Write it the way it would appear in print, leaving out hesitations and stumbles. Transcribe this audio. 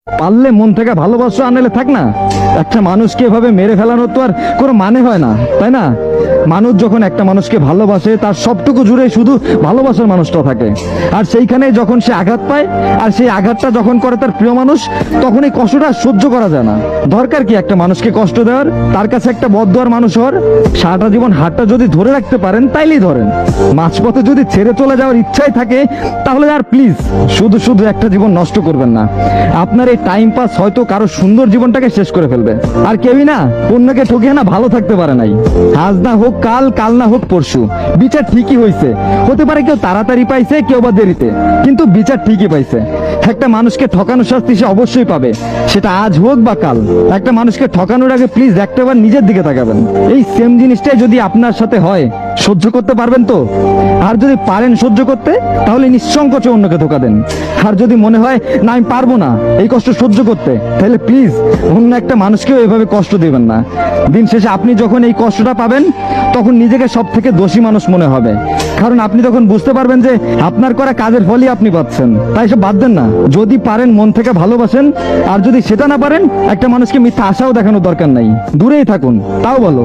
পারলে মন থেকে ভালোবাসা আনলে থাক না। একটা মানুষকে এভাবে মেরে ফেলানোর তো আর কোনো মানে হয় না, তাই না? মানুষ যখন একটা মানুষকে ভালোবাসে তার সবটুকু জুড়ে শুধু ভালোবাসার মানুষটা থাকে, আর সেইখানে যখন সে আঘাত পায় আর সেই আঘাতটা যখন করে তার প্রিয় মানুষ, তখন এই কষ্টটা সহ্য করা যায় না। দরকার কি একটা মানুষকে কষ্ট দেওয়ার, তার কাছে একটা বদদোয়ার মানুষ হওয়ার? সারাটা জীবন হাতটা যদি ধরে রাখতে পারেন তাইলেই ধরেন। মাঝপথে যদি ছেড়ে চলে যাওয়ার ইচ্ছাই থাকে তাহলে আর প্লিজ শুধু শুধু একটা জীবন নষ্ট করবেন না। আপনার এই টাইম পাস হয়তো কারো সুন্দর জীবনটাকে শেষ করে ফেলবে। আর কেউই না অন্যকে ঠকিয়ে না ভালো থাকতে পারে নাই। আজ না হোক কাল, কাল না হোক পরশু, বিচার ঠিকই হয়েছে। হতে পারে কেউ তাড়াতাড়ি পাইছে, কেউ বা দেরিতে, কিন্তু বিচার ঠিকই পাইছে। একটা মানুষকে ঠকানোর শাস্তি সে অবশ্যই পাবে, সেটা আজ হোক বা কাল। একটা মানুষকে ঠকানোর আগে প্লিজ একটাবার নিজের দিকে তাকাবেন। এই সেম জিনিসটাই যদি আপনার সাথে হয়, সহ্য করতে পারবেন তো? আর যদি পারেন সহ্য করতে, তাহলে নিঃসংকোচে অন্যকে ধোকা দেন। আর যদি মনে হয় না আমি পারবো না এই কষ্ট সহ্য করতে, তাহলে প্লিজ অন্য একটা মানুষকেও এভাবে কষ্ট দিবেন না। দিন শেষে আপনি যখন এই কষ্টটা পাবেন, তখন নিজেকে সব থেকে দোষী মানুষ মনে হবে। কারণ আপনি তখন বুঝতে পারবেন যে আপনার করা কাজের ফলই আপনি পাচ্ছেন। তাই সব বাদ দেন না। যদি পারেন মন থেকে ভালোবাসেন, আর যদি সেটা না পারেন, একটা মানুষকে মিথ্যা আশাও দেখানোর দরকার নাই, দূরেই থাকুন, তাও বলো।